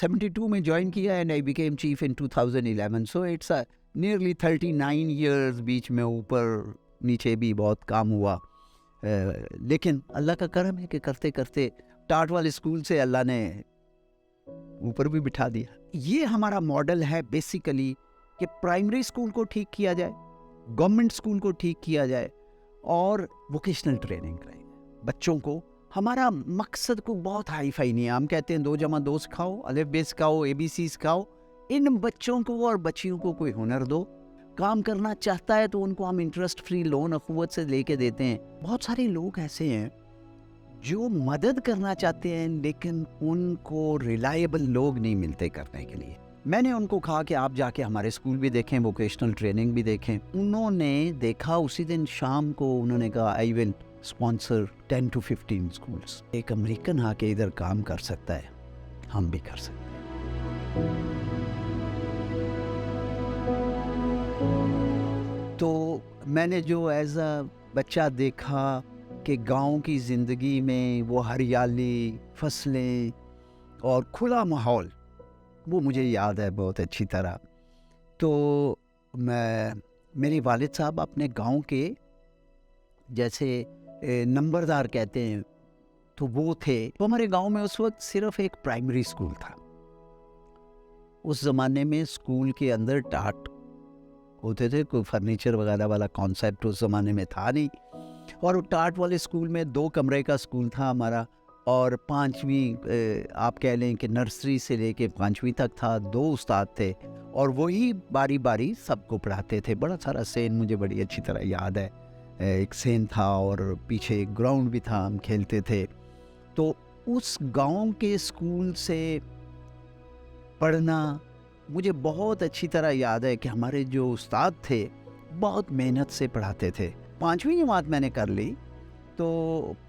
72 میں جوائن کیا and I became chief in 2011. So it's nearly 39 years. بیچ میں اوپر نیچے بھی بہت کام ہوا, لیکن اللہ کا کرم ہے کہ کرتے کرتے ٹاٹ والے اسکول سے اللہ نے اوپر بھی بٹھا دیا. یہ ہمارا ماڈل ہے بیسیکلی کہ پرائمری اسکول کو ٹھیک کیا جائے, گورنمنٹ اسکول کو ٹھیک کیا جائے اور ووکیشنل ٹریننگ کریں بچوں کو. ہمارا مقصد کو بہت ہائی فائی نہیں ہے. ہم کہتے ہیں 2 + 2 سکھاؤ, الف ب سکھاؤ, ABC سکھاؤ. ان بچوں کو اور بچیوں کو کوئی ہنر دو. کام کرنا چاہتا ہے تو ان کو ہم انٹرسٹ فری لون اخوت سے لے کے دیتے ہیں. بہت سارے لوگ ایسے ہیں جو مدد کرنا چاہتے ہیں لیکن ان کو ریلائبل لوگ نہیں ملتے کرنے کے لیے. میں نے ان کو کہا کہ آپ جا کے ہمارے اسکول بھی دیکھیں, ووکیشنل ٹریننگ بھی دیکھیں. انہوں نے دیکھا, اسی دن شام کو انہوں نے کہا آئی ول اسپانسر 10 to 15 اسکولس. ایک امریکن آ کے ادھر کام کر سکتا ہے, ہم بھی کر سکتے ہیں. تو میں نے جو ایز اے بچہ دیکھا کہ گاؤں کی زندگی میں وہ ہریالی, فصلیں اور کھلا ماحول, وہ مجھے یاد ہے بہت اچھی طرح. تو میرے والد صاحب اپنے گاؤں کے جیسے نمبردار کہتے ہیں تو وہ تھے. تو ہمارے گاؤں میں اس وقت صرف ایک پرائمری اسکول تھا. اس زمانے میں اسکول کے اندر ٹاٹ ہوتے تھے, کوئی فرنیچر وغیرہ والا کانسیپٹ اس زمانے میں تھا نہیں. اور ٹاٹ والے اسکول میں 2 کمرے کا اسکول تھا ہمارا, اور 5ویں آپ کہہ لیں کہ نرسری سے لے کے 5ویں تک تھا. 2 استاد تھے اور وہی باری باری سب کو پڑھاتے تھے. بڑا سارا سین مجھے بڑی اچھی طرح یاد ہے. ایک سین تھا اور پیچھے ایک گراؤنڈ بھی تھا, ہم کھیلتے تھے. تو اس گاؤں کے اسکول سے پڑھنا مجھے بہت اچھی طرح یاد ہے کہ ہمارے جو استاد تھے بہت محنت سے پڑھاتے تھے. 5ویں جماعت میں نے کر لی, تو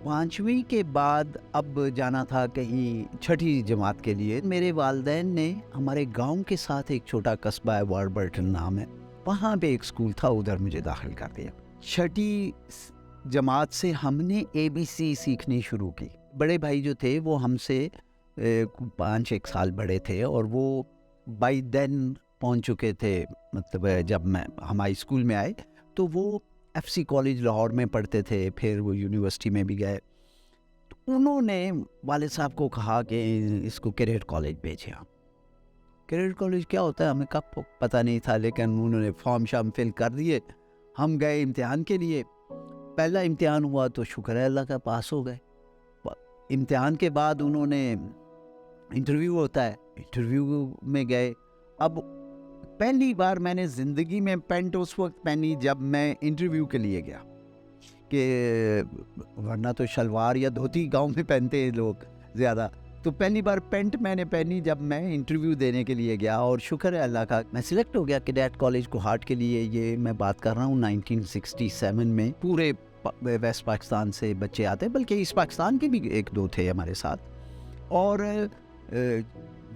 5ویں کے بعد اب جانا تھا کہیں 6ٹھی جماعت کے لیے. میرے والدین نے ہمارے گاؤں کے ساتھ ایک چھوٹا قصبہ ہے, واربرٹن نام ہے, وہاں پہ ایک اسکول تھا, ادھر مجھے داخل کر دیا. 6ٹھی جماعت سے ہم نے ABC سیکھنی شروع کی. بڑے بھائی جو تھے وہ ہم سے 5-1 سال بڑے تھے اور وہ بائی دین پہنچ چکے تھے. مطلب جب ہم ہائی اسکول میں آئے تو وہ FC کالج لاہور میں پڑھتے تھے, پھر وہ یونیورسٹی میں بھی گئے. تو انہوں نے والد صاحب کو کہا کہ اس کو کیریئر کالج بھیجیں. کیریئر کالج کیا ہوتا ہے ہمیں کب پتہ نہیں تھا, لیکن انہوں نے فارم شام فل کر دیے. ہم گئے امتحان کے لیے. پہلا امتحان ہوا تو شکر ہے اللہ کا, پاس ہو گئے. امتحان کے بعد انہوں نے انٹرویو ہوتا ہے, انٹرویو میں گئے. اب پہلی بار میں نے زندگی میں پینٹ اس وقت پہنی جب میں انٹرویو کے لیے گیا, کہ ورنہ تو شلوار یا دھوتی گاؤں میں پہنتے ہیں لوگ زیادہ. تو پہلی بار پینٹ میں نے پہنی جب میں انٹرویو دینے کے لیے گیا, اور شکر ہے اللہ کا میں سلیکٹ ہو گیا کیڈیٹ کالج کوہاٹ کے لیے. یہ میں بات کر رہا ہوں 1967 میں. پورے ویسٹ پاکستان سے بچے آتے, بلکہ ایسٹ پاکستان کے بھی 1-2 تھے ہمارے ساتھ. اور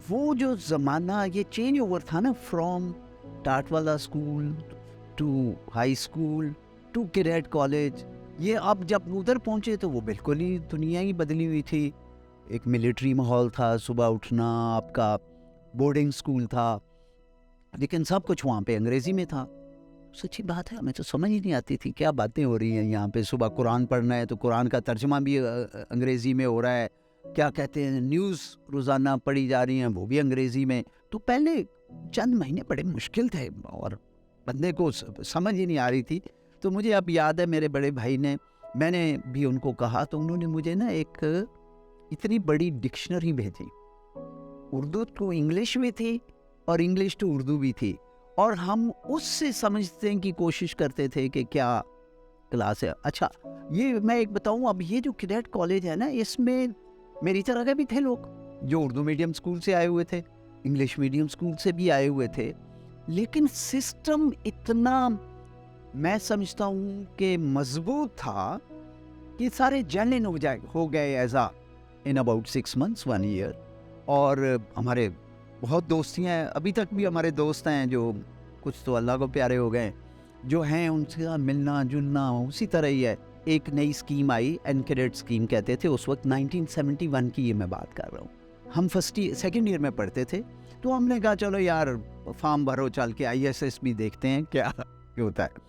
وہ جو زمانہ, یہ چینج اوور تھا نا, فرام ٹاٹ والا school to high school to cadet college. یہ اب جب ادھر پہنچے تو وہ بالکل ہی دنیا ہی بدلی ہوئی تھی. ایک ملٹری ماحول تھا, صبح اٹھنا, آپ کا بورڈنگ اسکول تھا, لیکن سب کچھ وہاں پہ انگریزی میں تھا. سچی بات ہے, ہمیں تو سمجھ ہی نہیں آتی تھی کیا باتیں ہو رہی ہیں یہاں پہ. صبح قرآن پڑھنا ہے تو قرآن کا ترجمہ بھی انگریزی میں ہو رہا ہے, کیا کہتے ہیں نیوز روزانہ پڑھی جا رہی ہیں وہ بھی انگریزی میں. تو پہلے چند مہینے بڑے مشکل تھے اور بندے کو سمجھ ہی نہیں آ رہی تھی. تو مجھے اب یاد ہے میرے بڑے بھائی نے, میں نے بھی ان کو کہا تو انہوں نے مجھے نا ایک اتنی بڑی ڈکشنری بھیجی. اردو ٹو انگلش بھی تھی اور انگلش ٹو اردو بھی تھی, اور ہم اس سے سمجھنے کی کوشش کرتے تھے کہ کیا کلاس ہے. اچھا یہ میں ایک بتاؤں, اب یہ جو کیڈیٹ کالج ہے نا, اس میں میری طرح کے بھی تھے لوگ جو اردو میڈیم اسکول سے آئے ہوئے تھے, انگلش میڈیم اسکول سے بھی آئے ہوئے تھے, لیکن سسٹم اتنا میں سمجھتا ہوں کہ مضبوط تھا کہ سارے جینلن ہو گئے as in about 6 months 1 year. اور ہمارے بہت دوستیاں ہیں, ابھی تک بھی ہمارے دوست ہیں جو کچھ تو اللہ کو پیارے ہو گئے, جو ہیں ان سے ملنا جلنا اسی طرح ہی ہے. ایک نئی اسکیم آئی, این کیڈیٹ اسکیم کہتے تھے اس وقت, 1971 کی یہ میں بات کر رہا ہوں. ہم سیکنڈ ایئر میں پڑھتے تھے، تو ہم نے کہا چلو یار فارم بھرو، چل کے ISS بھی دیکھتے ہیں کیا ہوتا ہے۔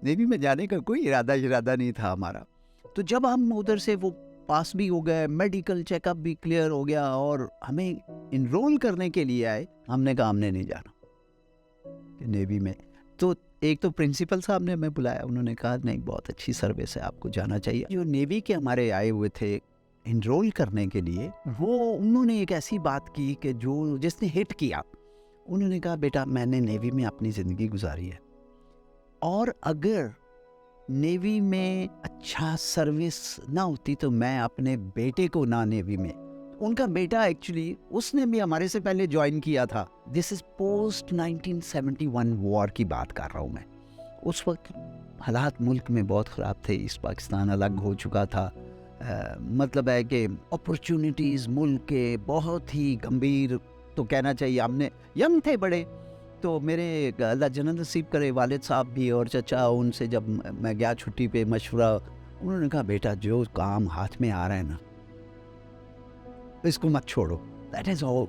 نیوی میں جانے کا کوئی ارادہ نہیں تھا ہمارا۔ تو جب ہم ادھر سے وہ پاس بھی ہو گئے، میڈیکل چیک اپ بھی کلیئر ہو گیا اور ہمیں انرول کرنے کے لیے آئے، ہم نے کہا ہم نے نہیں جانا نیوی میں۔ تو ایک تو پرنسپل صاحب نے ہمیں بلایا، انہوں نے کہا نہیں بہت اچھی سروس ہے، آپ کو جانا چاہیے۔ جو نیوی کے ہمارے آئے ہوئے تھے انرول کرنے کے لیے، انہوں نے ایک ایسی بات کی کہ جس نے ہٹ کیا۔ انہوں نے کہا بیٹا میں نے نیوی میں اپنی زندگی گزاری ہے، اور اگر نیوی میں اچھا سروس نہ ہوتی تو میں اپنے بیٹے کو نہ نیوی میں، ان کا بیٹا ایکچولی اس نے بھی ہمارے سے پہلے جوائن کیا تھا۔ دس از پوسٹ 1971 وار کی بات کر رہا ہوں میں۔ اس وقت حالات ملک میں بہت خراب تھے، ایسٹ پاکستان الگ ہو چکا تھا، مطلب ہے کہ اپرچونٹیز ملک کے بہت ہی گمبھیر، تو کہنا چاہیے ہم نے ینگ تھے بڑے، تو میرے اللہ جنت نصیب کرے والد صاحب بھی اور چچا، ان سے جب میں گیا چھٹی پہ مشورہ، انہوں نے کہا بیٹا جو کام ہاتھ میں آ رہا ہے نا اس کو مت چھوڑو۔ That is all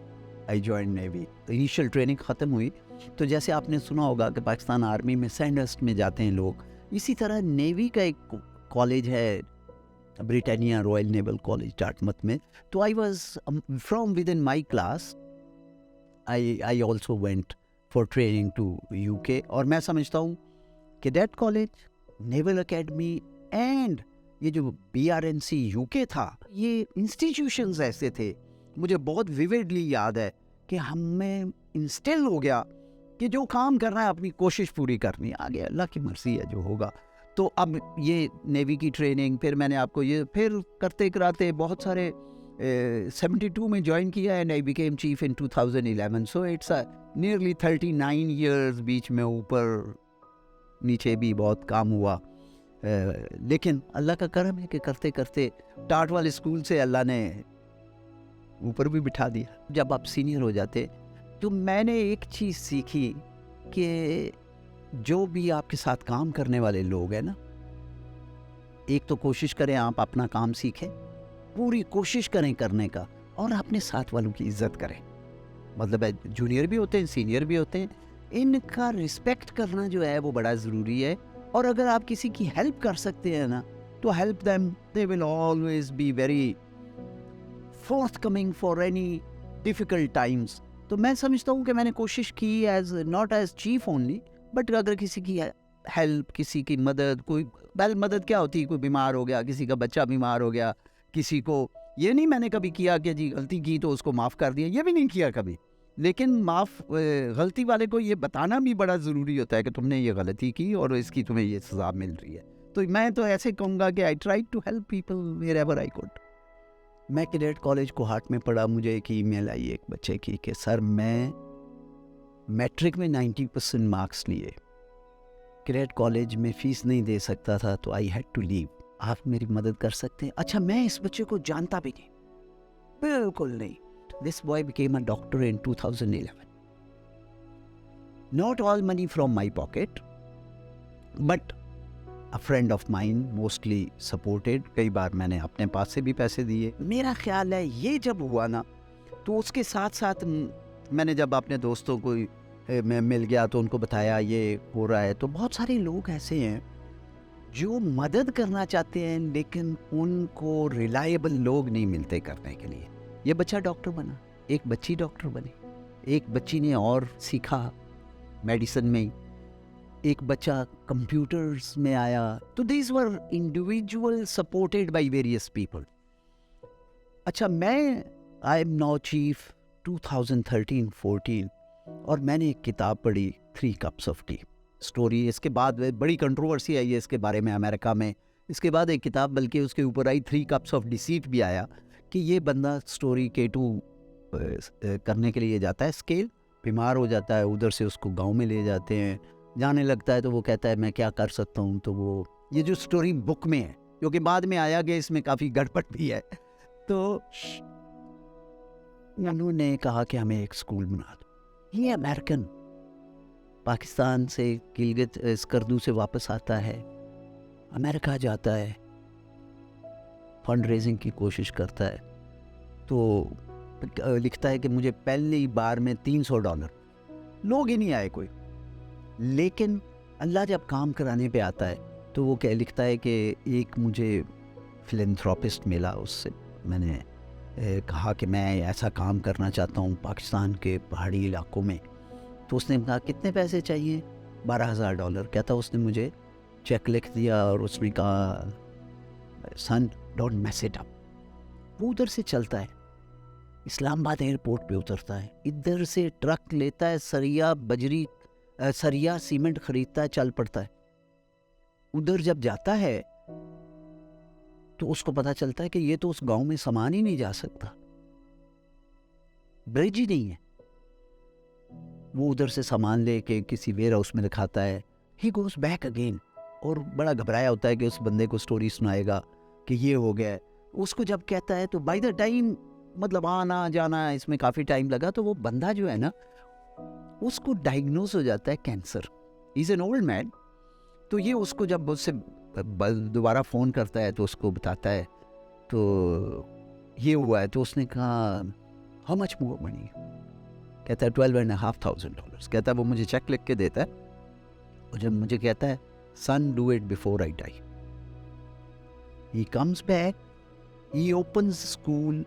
I join navy. Initial training ختم ہوئی تو جیسے آپ نے سنا ہوگا کہ پاکستان آرمی میں سینڈسٹ میں جاتے ہیں لوگ، اسی طرح نیوی کا ایک کالج ہے Britannia royal naval college Dartmouth میں، تو I was from with in my class I also went for training to UK، اور میں سمجھتا ہوں کہ that college, naval academy and یہ جو BRNC UK تھا، یہ انسٹیٹیوشنز ایسے تھے، مجھے بہت ویوڈلی یاد ہے کہ ہمیں انسٹل ہو گیا کہ جو کام کرنا ہے اپنی کوشش پوری کرنی ہے، آگے اللہ کی مرضی ہے جو ہوگا۔ تو اب یہ نیوی کی ٹریننگ، پھر میں نے آپ کو یہ پھر کرتے کراتے بہت سارے 72 میں جوائن کیا ہے، I became chief in 2011، so it's nearly 39 years، بیچ میں اوپر نیچے بھی بہت کام ہوا، لیکن اللہ کا کرم ہے کہ کرتے کرتے ٹاٹ والے اسکول سے اللہ نے اوپر بھی بٹھا دیا۔ جب آپ سینئر ہو جاتے تو میں نے ایک چیز سیکھی کہ جو بھی آپ کے ساتھ کام کرنے والے لوگ ہیں نا، ایک تو کوشش کریں آپ اپنا کام سیکھیں، پوری کوشش کریں کرنے کا، اور اپنے ساتھ والوں کی عزت کریں، مطلب ہے جونیئر بھی ہوتے ہیں سینئر بھی ہوتے ہیں، ان کا رسپیکٹ کرنا جو ہے وہ بڑا ضروری ہے، اور اگر آپ کسی کی ہیلپ کر سکتے ہیں نا تو help them, they will always be very forthcoming for any difficult times. تو میں سمجھتا ہوں کہ میں نے کوشش کی as not as chief only, but اگر کسی کی ہیلپ، کسی کی مدد، کوئی مدد کیا ہوتی ہے، کوئی بیمار ہو گیا، کسی کا بچہ بیمار ہو گیا، کسی کو، یہ نہیں میں نے کبھی کیا کہ جی غلطی کی تو اس کو معاف کر دیا، یہ بھی نہیں کیا کبھی، لیکن غلطی والے کو یہ بتانا بھی بڑا ضروری ہوتا ہے کہ تم نے یہ غلطی کی اور اس کی تمہیں یہ سزا مل رہی ہے۔ تو میں تو ایسے کہوں گا کہ I try to help people wherever I could. میں کیڈیٹ کالج کوہاٹ میں پڑھا، مجھے ایک ای میل آئی ایک بچے کی کہ سر میں میٹرک میں 90% مارکس لیے، کیڈیٹ کالج میں فیس نہیں دے سکتا تھا تو آئی ہیڈ ٹو لیو، آپ میری مدد کر سکتے ہیں؟ اچھا میں اس بچے کو جانتا بھی نہیں، بالکل نہیں۔ This boy became a doctor in 2011. Not all money from my pocket, but a friend of mine mostly supported. کئی بار میں نے اپنے پاس سے بھی پیسے دیے۔ میرا خیال ہے یہ جب ہوا نا تو اس کے ساتھ ساتھ میں نے جب اپنے دوستوں کو میں مل گیا تو ان کو بتایا یہ ہو رہا ہے، تو بہت سارے لوگ ایسے ہیں جو مدد کرنا چاہتے ہیں لیکن ان کو ریلائبل لوگ نہیں ملتے کرنے کے لیے۔ یہ بچہ ڈاکٹر بنا، ایک بچی ڈاکٹر بنی، ایک بچی نے اور سیکھا میڈیسن میں، ایک بچہ کمپیوٹرز میں آیا، تو these were individual supported by various people. اچھا میں آئی ایم ناؤ چیف 2013-14، اور میں نے ایک کتاب پڑھی 3 cups of tea اسٹوری، اس کے بعد بڑی کنٹروورسی آئی ہے اس کے بارے میں امریکہ میں، اس کے بعد ایک کتاب بلکہ اس کے اوپر آئی 3 cups of deceit بھی آیا کہ یہ بندہ اسٹوری K2 کرنے کے لیے جاتا ہے، اسکیل بیمار ہو جاتا ہے، ادھر سے اس کو گاؤں میں لے جاتے ہیں، جانے لگتا ہے تو وہ کہتا ہے میں کیا کر سکتا ہوں، تو وہ یہ جو اسٹوری بک میں ہے جو کہ بعد میں آیا کہ اس میں کافی گڑبڑ بھی ہے، تو انہوں نے کہا کہ ہمیں ایک اسکول بنا دو۔ یہ امریکن پاکستان سے گلگت اسکردو سے واپس آتا ہے، امریکہ جاتا ہے، فنڈ ریزنگ کی کوشش کرتا ہے، تو لکھتا ہے کہ مجھے پہلی بار میں $300، لوگ ہی نہیں آئے کوئی. لیکن اللہ جب کام کرانے پہ آتا ہے تو وہ لکھتا ہے کہ ایک مجھے فلینتھراپسٹ ملا، اس سے میں نے کہا کہ میں ایسا کام کرنا چاہتا ہوں پاکستان کے پہاڑی علاقوں میں. تو اس نے کہا کتنے پیسے چاہیے؟ $12,000. کہتا اس نے مجھے چیک لکھ دیا اور اس نے کہا سن ڈونٹ میس اٹ اپ. وہ ادھر سے چلتا ہے، اسلام آباد ایئرپورٹ پہ اترتا ہے، ادھر سے ٹرک لیتا ہے، سریا سیمنٹ خریدتا ہے، چل پڑتا ہے. ادھر جب جاتا ہے تو اس کو پتا چلتا ہے کہ یہ تو اس گاؤں میں سامان ہی نہیں جا سکتا، برج ہی نہیں ہے. وہ ادھر سے سامان لے کے کسی ویئر ہاؤس میں رکھاتا ہے. ہی گوز بیک اگین، اور بڑا گھبرایا ہوتا ہے کہ اس بندے کو سٹوری سنائے گا کہ یہ ہو گیا ہے. اس کو جب کہتا ہے تو بائی دا ٹائم مطلب آنا جانا اس میں کافی ٹائم لگا، تو وہ بندہ جو ہے نا اس کو ڈائگنوز ہو جاتا ہے cancer. Is an old man. تو یہ اس کو جب اس سے دوبارہ فون کرتا ہے تو اس کو بتاتا ہے تو یہ ہوا ہے. تو اس نے کہا ہاؤ مچ مور منی؟ کہتا ہے $12,500. کہتا ہے وہ مجھے چیک لکھ کے دیتا ہے اور جب مجھے کہتا ہے son do it before I die. He comes back, he opens the school,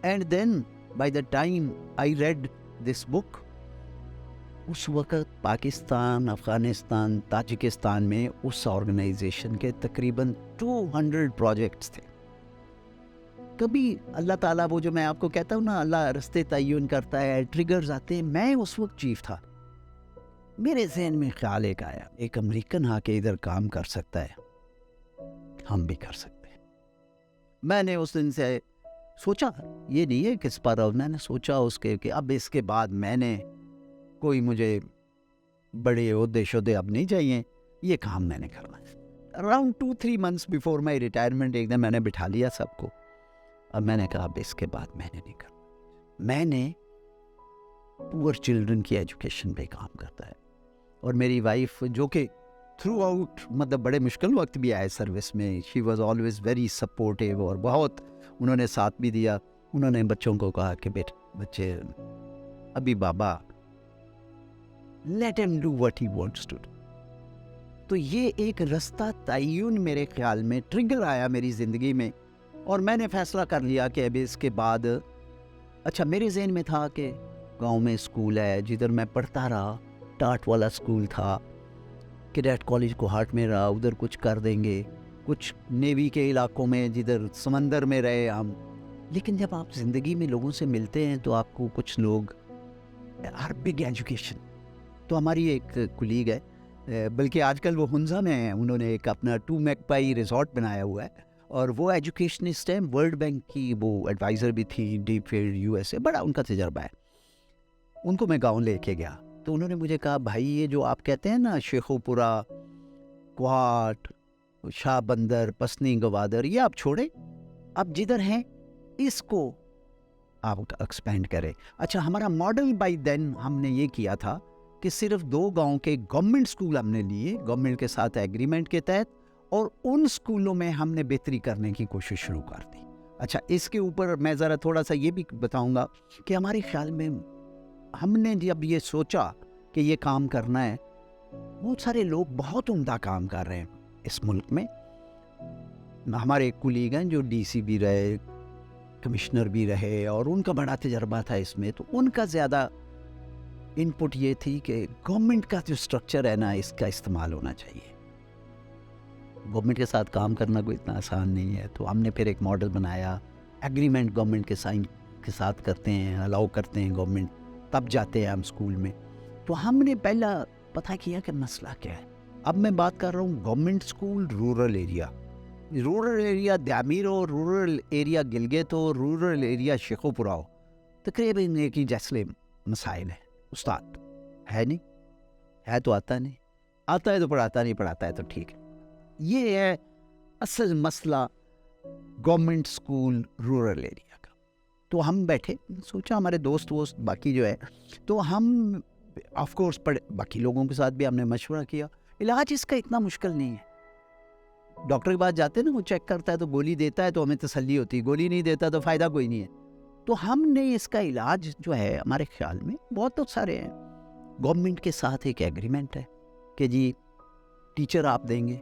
and then by the time I read this book, اس وقت پاکستان, افغانستان, تاجکستان میں اس آرگنائزیشن کے تقریباً 200 پروجیکٹس تھے. کبھی اللہ تعالیٰ, وہ جو میں آپ کو کہتا ہوں نا, اللہ رستے تعین کرتا ہے, ٹریگرز آتے ہیں. میں اس وقت چیف تھا, میرے ذہن میں خیال ایک آیا, ایک امریکن آ کے ادھر کام کر سکتا ہے, ہم بھی کر سکتے ہیں. میں نے اس دن سے سوچا, یہ نہیں ہے کس پر, میں نے سوچا اس کے کہ اب اس کے بعد میں نے کوئی مجھے بڑے عہدے شدے اب نہیں چاہیے, یہ کام میں نے کرنا ہے. Around 2-3 months before my retirement ایک دن میں نے بٹھا لیا سب کو. اب میں نے کہا اب اس کے بعد میں نے نہیں کرنا. میں نے پور چلڈرن کی ایجوکیشن پہ کام کرتا ہے, اور میری وائف جو کہ تھرو آؤٹ مطلب بڑے مشکل وقت بھی آئے سروس میں, she was always very supportive, اور بہت انہوں نے ساتھ بھی دیا. انہوں نے بچوں کو کہا کہ بچے ابھی بابا let him do what he wants to do. تو یہ ایک رستہ تعین میرے خیال میں ٹریگر آیا میری زندگی میں, اور میں نے فیصلہ کر لیا کہ ابھی اس کے بعد, اچھا میرے ذہن میں تھا کہ گاؤں میں اسکول ہے جدھر میں پڑھتا رہا, ٹاٹ والا اسکول تھا, کیڈیٹ کالج کوہاٹ میں رہا, ادھر کچھ کر دیں گے, کچھ نیوی کے علاقوں میں جدھر سمندر میں رہے ہم. لیکن جب آپ زندگی میں لوگوں سے ملتے ہیں تو آپ کو کچھ لوگ آر بگ ایجوکیشن. تو ہماری ایک کولیگ ہے, بلکہ آج کل وہ ہنزا میں ہیں, انہوں نے ایک اپنا 2 میکپائی ریزورٹ بنایا ہوا ہے, اور وہ ایجوکیشنسٹ ہیں, ورلڈ بینک کی وہ ایڈوائزر بھی تھی, ڈیپ فیلڈ USA, بڑا ان کا تجربہ ہے. ان کو میں گاؤں لے کے گیا تو انہوں نے مجھے کہا بھائی یہ جو آپ کہتے ہیں نا شیخو پورہ, کوہاٹ, شاہ بندر, پسنی گوادر, یہ آپ چھوڑیں, آپ جدھر ہیں اس کو آپ ایکسپینڈ کریں. اچھا ہمارا ماڈل بائی دین ہم نے یہ کیا تھا کہ صرف 2 گاؤں کے گورنمنٹ اسکول ہم نے لیے, گورنمنٹ کے ساتھ ایگریمنٹ کے تحت, اور ان اسکولوں میں ہم نے بہتری کرنے کی کوشش شروع کر دی. اچھا اس کے اوپر میں ذرا تھوڑا سا یہ بھی بتاؤں گا کہ ہمارے خیال میں ہم نے جب یہ سوچا کہ یہ کام کرنا ہے, بہت سارے لوگ بہت عمدہ کام کر رہے ہیں اس ملک میں. ہمارے ایک کولیگ ہیں جو DC بھی رہے, کمشنر بھی رہے, اور ان کا بڑا تجربہ تھا اس میں, تو ان کا زیادہ ان پٹ یہ تھی کہ گورنمنٹ کا جو اسٹرکچر ہے نا, اس کا استعمال ہونا چاہیے. گورنمنٹ کے ساتھ کام کرنا کوئی اتنا آسان نہیں ہے. تو ہم نے پھر ایک ماڈل بنایا, ایگریمنٹ گورنمنٹ کے سائن کے ساتھ کرتے ہیں, الاؤ کرتے ہیں گورنمنٹ, تب جاتے ہیں ہم اسکول میں. تو ہم نے پہلا پتہ کیا کہ مسئلہ کیا ہے. اب میں بات کر رہا ہوں government school rural area, rural area Diamer ہو, رورل ایریا گلگت ہو, رورل ایریا شیخو پورہ ہو, تقریباً ایک ہی جیسے مسائل ہیں. استاد ہے نہیں, ہے تو آتا نہیں, آتا ہے تو پڑھاتا نہیں, پڑھاتا ہے تو ٹھیک ہے. یہ ہے اصل مسئلہ گورنمنٹ اسکول رورل ایریا کا. تو ہم بیٹھے, سوچا ہمارے دوست ووست باقی جو ہے, تو ہم آف کورس پڑھے, باقی لوگوں کے ساتھ بھی ہم نے مشورہ کیا. علاج اس کا اتنا مشکل نہیں ہے. ڈاکٹر کے پاس جاتے ہیں نا, وہ چیک کرتا ہے تو گولی دیتا ہے تو ہمیں تسلی ہوتی ہے, گولی نہیں دیتا تو فائدہ کوئی نہیں ہے. تو ہم نے اس کا علاج جو ہے ہمارے خیال میں بہت سارے ہیں. گورنمنٹ کے ساتھ ایک ایگریمنٹ ہے کہ جی ٹیچر آپ دیں گے,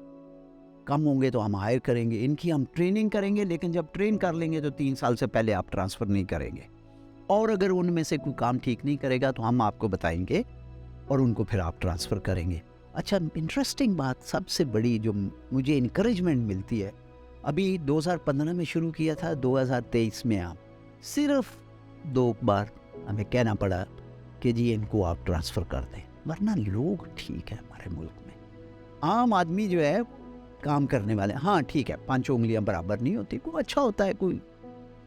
کم ہوں گے تو ہم ہائر کریں گے, ان کی ہم ٹریننگ کریں گے, لیکن جب ٹرین کر لیں گے تو 3 سال سے پہلے آپ ٹرانسفر نہیں کریں گے, اور اگر ان میں سے کوئی کام ٹھیک نہیں کرے گا تو ہم آپ کو بتائیں گے اور ان کو پھر آپ ٹرانسفر کریں گے. اچھا, انٹرسٹنگ بات سب سے بڑی جو مجھے انکریجمنٹ ملتی ہے, ابھی 2015 میں شروع کیا تھا, 2023 میں آپ صرف 2 بار ہمیں کہنا پڑا کہ جی ان کو آپ ٹرانسفر کر دیں, ورنہ لوگ ٹھیک ہے ہمارے ملک میں. عام آدمی جو ہے کام کرنے والے, ہاں ٹھیک ہے 5 انگلیاں برابر نہیں ہوتی, کوئی اچھا ہوتا ہے کوئی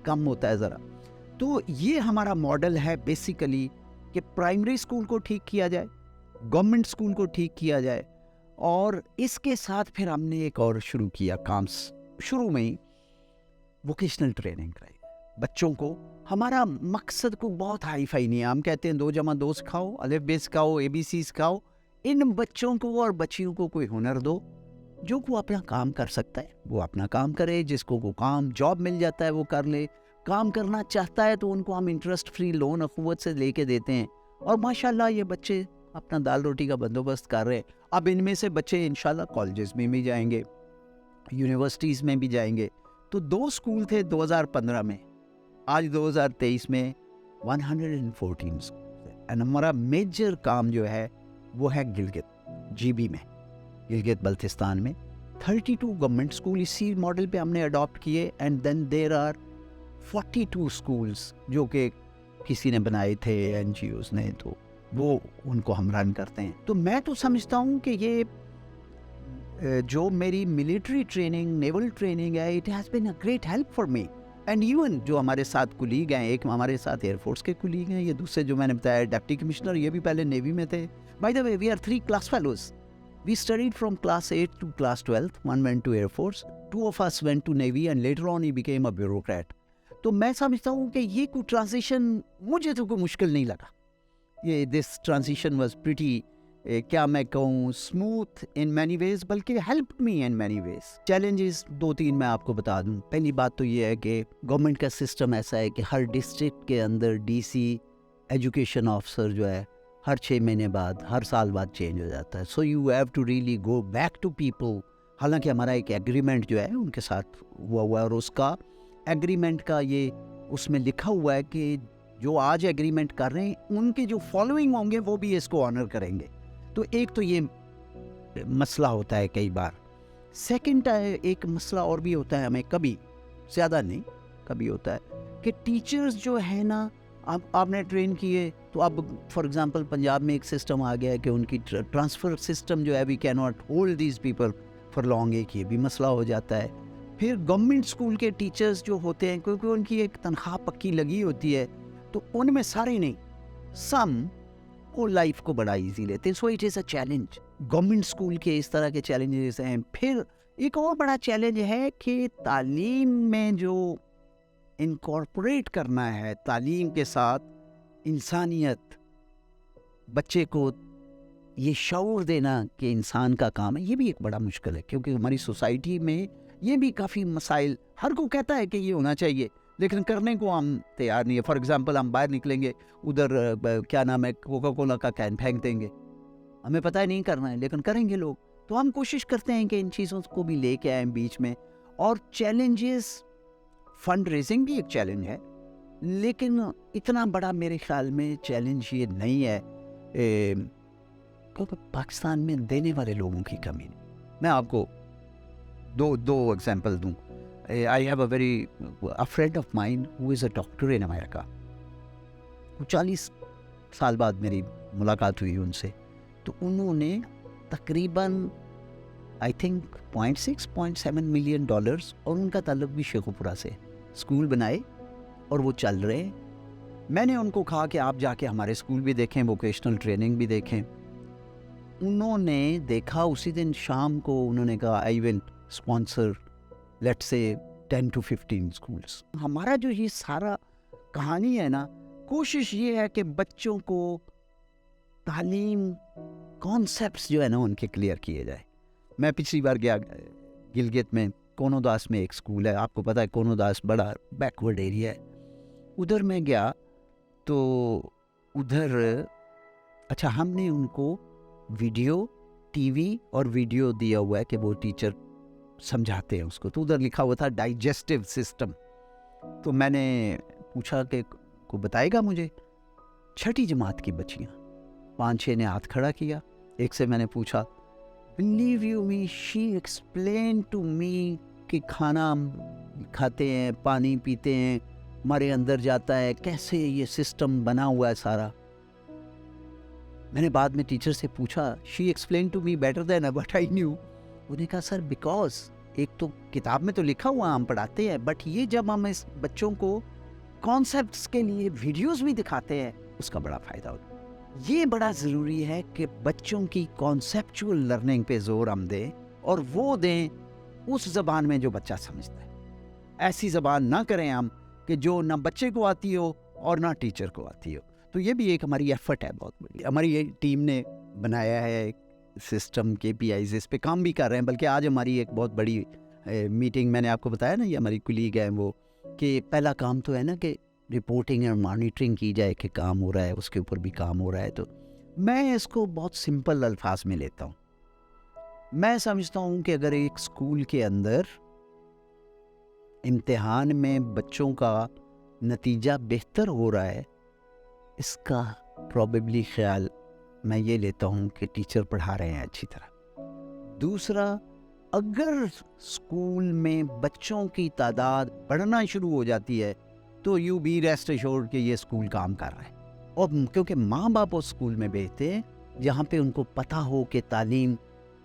کم ہوتا ہے ذرا. تو یہ ہمارا ماڈل ہے بیسیکلی کہ پرائمری اسکول کو ٹھیک کیا جائے, گورنمنٹ اسکول کو ٹھیک کیا جائے, اور اس کے ساتھ پھر ہم نے ایک اور شروع کیا کام, شروع میں ہی ووکیشنل ٹریننگ کرائی بچوں کو. ہمارا مقصد کو بہت ہائی فائی نہیں ہے, ہم کہتے ہیں 2 جمع 2 سکھاؤ, الف ب سکھاؤ, ABC سکھاؤ. ان بچوں کو اور بچیوں کو کوئی ہنر دو, جو کو اپنا کام کر سکتا ہے وہ اپنا کام کرے, جس کو کام جاب مل جاتا ہے وہ کر لے, کام کرنا چاہتا ہے تو ان کو ہم انٹرسٹ فری لون اخوت سے لے کے دیتے ہیں, اور ماشاءاللہ یہ بچے اپنا دال روٹی کا بندوبست کر رہے ہیں. اب ان میں سے بچے انشاءاللہ کالجز میں بھی جائیں گے, یونیورسٹیز میں بھی جائیں گے. تو 2 اسکول تھے 2015 میں, آج 2023 میں 114 اسکول ہے. ہمارا میجر کام جو ہے وہ ہے گلگت GB میں, گلگت بلتستان میں 32 گورنمنٹ اسکول اسی ماڈل پہ ہم نے اڈاپٹ کیے, and then there are 42 schools جو کہ کسی نے بنائے تھے NGOs نے, تو وہ ان کو ہم رن کرتے ہیں. تو میں تو سمجھتا ہوں کہ یہ جو میری ملٹری ٹریننگ, نیول ٹریننگ ہے, it has been a great help for me. And even جو ہمارے ساتھ کولیگ ہیں, ایک ہمارے ساتھ ایئر فورس کے کولیگ ہیں, یہ دوسرے جو میں نے بتایا ڈپٹی کمشنر, یہ بھی پہلے نیوی میں تھے. By the way we are 3 class fellows. We studied from class 8 to class 12. One went to Air Force. 2 of us went to Navy and later on he became a bureaucrat. تو میں سمجھتا ہوں کہ یہ کوئی transition مجھے تو کوئی مشکل نہیں لگا. یہ دس ٹرانزیشن واز پریٹی, کیا میں کہوں, اسموتھ ان مینی ویز, بلکہ help me in many ways. Challenges 2-3 میں آپ کو بتا دوں. پہلی بات تو یہ ہے کہ گورنمنٹ کا سسٹم ایسا ہے کہ ہر ڈسٹرکٹ کے اندر DC ایجوکیشن آفیسر جو ہے ہر 6 مہینے بعد, ہر سال بعد چینج ہو جاتا ہے. So you have to really go back to people. حالانکہ ہمارا ایک ایگریمنٹ جو ہے ان کے ساتھ ہوا ہے, اور اس کا ایگریمنٹ کا یہ اس میں لکھا ہوا ہے کہ جو آج ایگریمنٹ کر رہے ہیں ان کے جو فالوئنگ ہوں گے وہ بھی اس کو آنر کریں گے. تو ایک تو یہ مسئلہ ہوتا ہے کئی بار. سیکنڈ ایک مسئلہ اور بھی ہوتا ہے ہمیں, کبھی زیادہ نہیں کبھی ہوتا ہے کہ ٹیچرز جو ہے نا, اب آپ نے ٹرین کیے تو اب فار ایگزامپل پنجاب میں ایک سسٹم آ گیا ہے کہ ان کی ٹرانسفر سسٹم جو ہے وی کی not hold these people for long, ایک یہ بھی مسئلہ ہو جاتا ہے. پھر گورنمنٹ اسکول کے ٹیچرز جو ہوتے ہیں, کیونکہ ان کی ایک تنخواہ پکی لگی ہوتی ہے, تو ان میں سارے نہیں, سم وہ لائف کو بڑا ایزی لیتے ہیں. So it is a challenge. Government school کے اس طرح کے چیلنجز ہیں. پھر ایک اور بڑا چیلنج ہے کہ تعلیم میں جو انکارپوریٹ کرنا ہے, تعلیم کے ساتھ انسانیت, بچے کو یہ شعور دینا کہ انسان کا کام ہے, یہ بھی ایک بڑا مشکل ہے. کیونکہ ہماری سوسائٹی میں یہ بھی کافی مسائل, ہر کو کہتا ہے کہ یہ ہونا چاہیے لیکن کرنے کو ہم تیار نہیں ہے. فار ایگزامپل ہم باہر نکلیں گے, ادھر کیا نام ہے, کوکا کولا کا کین پھینک دیں گے, ہمیں پتہ ہے نہیں کرنا ہے لیکن کریں گے لوگ. تو ہم کوشش کرتے ہیں کہ ان چیزوں کو بھی لے کے آئیں بیچ میں. اور چیلنجز, فنڈ ریزنگ بھی ایک چیلنج ہے, لیکن اتنا بڑا میرے خیال میں چیلنج یہ نہیں ہے, کیونکہ پاکستان میں دینے والے لوگوں کی کمی نہیں. میں آپ کو دو ایگزامپل دوں. I have a friend of mine who is a doctor in America. 40 سال بعد میری ملاقات ہوئی ان سے, تو انہوں نے تقریباً I think $0.6-0.7 million, اور ان کا تعلق بھی شیخوپورہ سے, اسکول بنائے اور وہ چل رہے ہیں. میں نے ان کو کہا کہ آپ جا کے ہمارے اسکول بھی دیکھیں, ووکیشنل ٹریننگ بھی دیکھیں. انہوں نے دیکھا, اسی دن شام کو انہوں نے کہا I will sponsor let's say 10 to 15 schools. ہمارا جو یہ سارا کہانی ہے نا, کوشش یہ ہے کہ بچوں کو تعلیم کانسیپٹس جو ہے نا ان کے کلیئر کیے جائے. میں پچھلی بار گیا گلگت میں, کونو داس میں ایک اسکول ہے, آپ کو پتہ ہے کونو داس بڑا بیکورڈ ایریا ہے. ادھر میں گیا تو ادھر اچھا ہم نے ان کو ویڈیو ٹی وی اور ویڈیو دیا ہوا ہے کہ وہ ٹیچر سمجھاتے ہیں اس کو. تو ادھر لکھا ہوا تھا ڈائجسٹو سسٹم. تو میں نے پوچھا کہ کو بتائے گا مجھے. 6ٹھی جماعت کی بچیاں 5-6 نے ہاتھ کھڑا کیا. ایک سے میں نے پوچھا believe you me she explain to me کہ کھانا ہم کھاتے ہیں, پانی پیتے ہیں, ہمارے اندر جاتا ہے, کیسے یہ سسٹم بنا ہوا ہے سارا. میں نے بعد میں ٹیچر سے پوچھا she explain to me better than what I knew. انہوں نے کہا سر بیکاز ایک تو کتاب میں تو لکھا ہوا ہم پڑھاتے ہیں, بٹ یہ جب ہم اس بچوں کو کانسیپٹس کے لیے ویڈیوز بھی دکھاتے ہیں اس کا بڑا فائدہ ہوتا ہے. یہ بڑا ضروری ہے کہ بچوں کی کانسیپچول لرننگ پہ زور ہم دیں, اور وہ دیں اس زبان میں جو بچہ سمجھتا ہے. ایسی زبان نہ کریں ہم کہ جو نہ بچے کو آتی ہو اور نہ ٹیچر کو آتی ہو. تو یہ بھی ایک ہماری ایفرٹ ہے بہت بڑی. ہماری یہ ٹیم نے بنایا ہے ایک سسٹم, KPIs, اس پہ کام بھی کر رہے ہیں. بلکہ آج ہماری ایک بہت بڑی میٹنگ, میں نے آپ کو بتایا نا یہ ہماری کلیگ ہے وہ, کہ پہلا کام تو ہے نا کہ رپورٹنگ اور مانیٹرنگ کی جائے کہ کام ہو رہا ہے, اس کے اوپر بھی کام ہو رہا ہے. تو میں اس کو بہت سمپل الفاظ میں لیتا ہوں. میں سمجھتا ہوں کہ اگر ایک اسکول کے اندر امتحان میں بچوں کا نتیجہ بہتر ہو رہا ہے, اس کا پروبیبلی خیال میں یہ لیتا ہوں کہ ٹیچر پڑھا رہے ہیں اچھی طرح. دوسرا, اگر اسکول میں بچوں کی تعداد بڑھنا شروع ہو جاتی ہے تو یو بی ریسٹ ایشورڈ کہ یہ اسکول کام کر رہا ہے. اور کیونکہ ماں باپ اس اسکول میں بھیجتے ہیں جہاں پہ ان کو پتہ ہو کہ تعلیم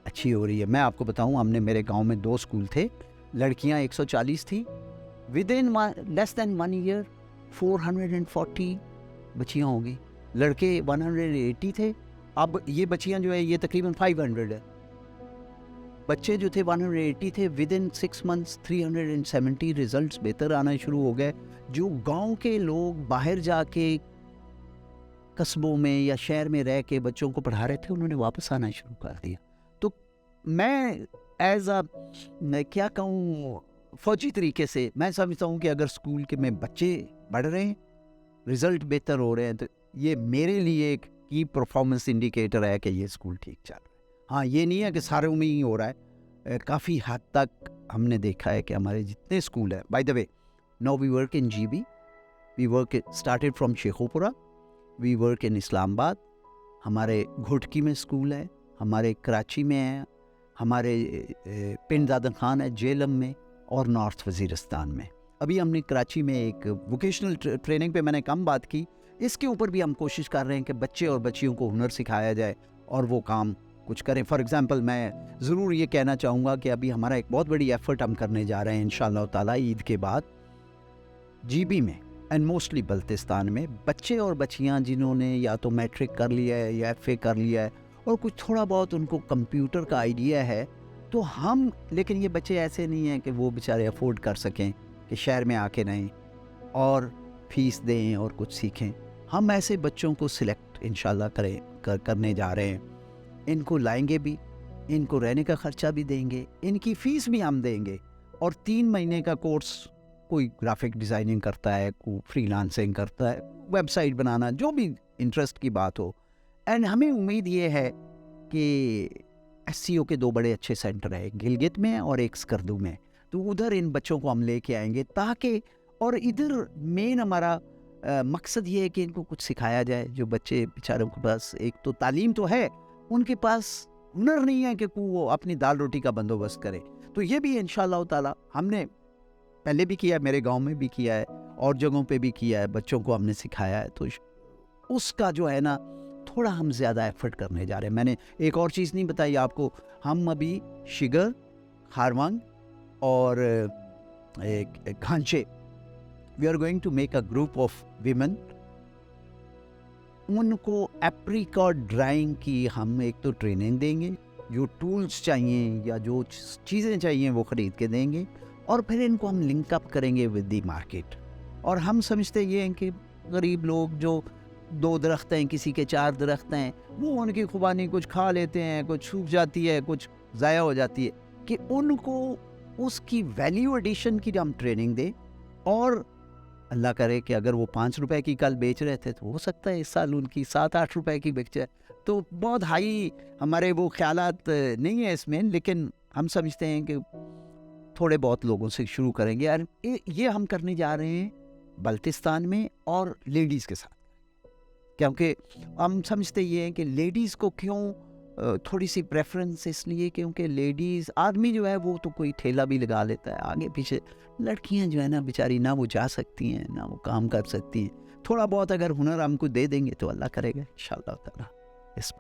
اچھی ہو رہی ہے. میں آپ کو بتاؤں, ہم نے میرے گاؤں میں 2 اسکول تھے, لڑکیاں 140 تھیں, with in less then 1 year 440 بچیاں ہوں گی. لڑکے 180 تھے, اب یہ بچیاں جو ہے یہ تقریباً 500 ہے. بچے جو تھے 180 تھے, ود ان 6 months 370 ریزلٹس بہتر آنا شروع ہو گئے. جو گاؤں کے لوگ باہر جا کے قصبوں میں یا شہر میں رہ کے بچوں کو پڑھا رہے تھے, انہوں نے واپس آنا شروع کر دیا. تو میں ایز اے کیا کہوں, فوجی طریقے سے میں سمجھتا ہوں کہ اگر اسکول کے میں بچے بڑھ رہے ہیں, رزلٹ بہتر ہو رہے ہیں, تو یہ میرے لیے ایک کی پرفارمنس انڈیکیٹر ہے کہ یہ اسکول ٹھیک چل رہا ہے. ہاں, یہ نہیں ہے کہ ساروں میں ہی ہو رہا ہے, کافی حد تک ہم نے دیکھا ہے کہ ہمارے جتنے اسکول ہیں, by the way now we work in GB, we work started from Sheikhupura, we work in Islamabad, ہمارے گھوٹکی میں اسکول ہے, ہمارے کراچی میں ہے, ہمارے پنڈ دادن خان ہے جیلم میں, اور نارتھ وزیرستان میں. ابھی ہم نے کراچی میں ایک ووکیشنل ٹریننگ پہ میں نے کم بات کی, اس کے اوپر بھی ہم کوشش کر رہے ہیں کہ بچے اور بچیوں کو ہنر سکھایا جائے اور وہ کام کچھ کریں. فار ایگزامپل میں ضرور یہ کہنا چاہوں گا کہ ابھی ہمارا ایک بہت بڑی ایفرٹ ہم کرنے جا رہے ہیں انشاءاللہ تعالیٰ عید کے بعد, GB میں اینڈ موسٹلی بلتستان میں, بچے اور بچیاں جنہوں نے یا تو میٹرک کر لیا ہے یا FA کر لیا ہے اور کچھ تھوڑا بہت ان کو کمپیوٹر کا آئیڈیا ہے, تو ہم, لیکن یہ بچے ایسے نہیں ہیں کہ وہ بیچارے افورڈ کر سکیں کہ شہر میں آ کے رہیں اور فیس دیں اور کچھ سیکھیں. ہم ایسے بچوں کو سلیکٹ انشاءاللہ کرنے جا رہے ہیں. ان کو لائیں گے بھی, ان کو رہنے کا خرچہ بھی دیں گے, ان کی فیس بھی ہم دیں گے, اور 3 مہینے کا کورس, کوئی گرافک ڈیزائننگ کرتا ہے, کوئی فری لانسنگ کرتا ہے, ویب سائٹ بنانا, جو بھی انٹرسٹ کی بات ہو. اینڈ ہمیں امید یہ ہے کہ SCO کے 2 بڑے اچھے سینٹر ہیں, گلگت میں اور ایک سکردو میں, تو ادھر ان بچوں کو ہم لے کے آئیں گے تاکہ, اور ادھر مین ہمارا مقصد یہ ہے کہ ان کو کچھ سکھایا جائے. جو بچے بیچاروں کے پاس ایک تو تعلیم تو ہے, ان کے پاس ہنر نہیں ہے کہ وہ اپنی دال روٹی کا بندوبست کرے. تو یہ بھی انشاءاللہ تعالی ہم نے پہلے بھی کیا ہے, میرے گاؤں میں بھی کیا ہے, اور جگہوں پہ بھی کیا ہے, بچوں کو ہم نے سکھایا ہے. تو اس کا جو ہے نا تھوڑا ہم زیادہ ایفرٹ کرنے جا رہے ہیں. میں نے ایک اور چیز نہیں بتائی آپ کو, ہم ابھی شگر, خاروانگ اور Khanche, we are going to make a group of women, ان کو ایپریکاٹ ڈرائنگ کی ہم ایک تو ٹریننگ دیں گے, جو ٹولز چاہیے یا جو چیزیں چاہیے وہ خرید کے دیں گے, اور پھر ان کو ہم لنک اپ کریں گے ود دی مارکیٹ. اور ہم سمجھتے یہ ہیں کہ غریب لوگ جو 2 درخت ہیں, کسی کے 4 درخت ہیں, وہ ان کی خوبانی کچھ کھا لیتے ہیں, کچھ سوکھ جاتی ہے, کچھ ضائع ہو جاتی ہے, کہ ان کو اس کی ویلیو ایڈیشن کی ہم ٹریننگ دیں, اور اللہ کرے کہ اگر وہ 5 روپے کی کل بیچ رہے تھے تو ہو سکتا ہے اس سال ان کی 7-8 روپے کی بک جائے. تو بہت ہائی ہمارے وہ خیالات نہیں ہیں اس میں, لیکن ہم سمجھتے ہیں کہ تھوڑے بہت لوگوں سے شروع کریں گے. اور یہ ہم کرنے جا رہے ہیں بلتستان میں اور لیڈیز کے ساتھ, کیونکہ ہم سمجھتے یہ ہیں کہ لیڈیز کو کیوں تھوڑی سی پریفرنس اس لیے کیونکہ لیڈیز, آدمی جو ہے وہ تو کوئی ٹھیلا بھی لگا لیتا ہے آگے پیچھے, لڑکیاں جو ہے نا بیچاری نہ وہ جا سکتی ہیں نہ وہ کام کر سکتی ہیں. تھوڑا بہت اگر ہنر ہم کو دے دیں گے تو اللہ کرے گا انشاءاللہ تعالیٰ. اس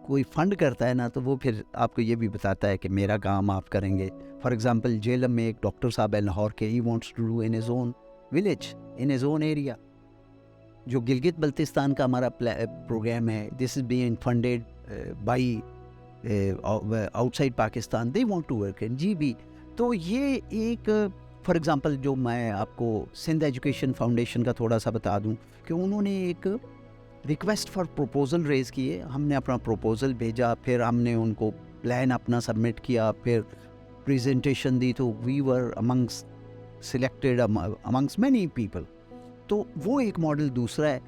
کوئی فنڈ کرتا ہے نا تو وہ پھر آپ کو یہ بھی بتاتا ہے کہ میرا کام آپ کریں گے. فار ایگزامپل جیلم میں ایک ڈاکٹر صاحب ہے لاہور کے, he wants to do in his own village in his own area. جو گلگت بلتستان کا ہمارا پروگرام ہے, this is being funded by outside Pakistan, they want to work in G B. تو یہ ایک فار ایگزامپل جو میں آپ کو سندھ ایجوکیشن فاؤنڈیشن کا تھوڑا سا بتا دوں کہ انہوں نے ایک ریکویسٹ فار پروپوزل ریز کیے. ہم نے اپنا پروپوزل بھیجا, پھر ہم نے ان کو پلان اپنا سبمٹ کیا, پھر پریزنٹیشن دی, تو we were amongst selected amongst many people. تو وہ ایک ماڈل دوسرا ہے.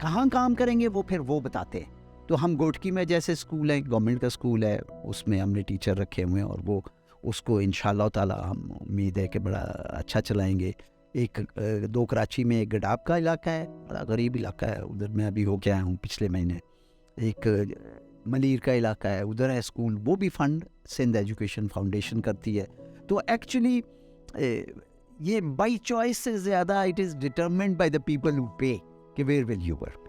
کہاں کام کریں گے وہ پھر وہ بتاتے ہیں. تو ہم گوٹکی میں جیسے اسکول ہے, گورنمنٹ کا اسکول ہے, اس میں ہم نے ٹیچر رکھے ہوئے ہیں اور وہ اس کو انشاءاللہ تعالیٰ ہم امید ہے کہ بڑا اچھا چلائیں گے. ایک 2 کراچی میں ایک گڈاب کا علاقہ ہے, بڑا غریب علاقہ ہے, ادھر میں ابھی ہو کے آیا ہوں پچھلے مہینے. ایک ملیر کا علاقہ ہے, ادھر ہے اسکول, وہ بھی فنڈ سندھ ایجوکیشن فاؤنڈیشن کرتی ہے. تو ایکچولی یہ بائی چوائس سے زیادہ it is determined by the people who pay کہ ویئر ول یو ورک.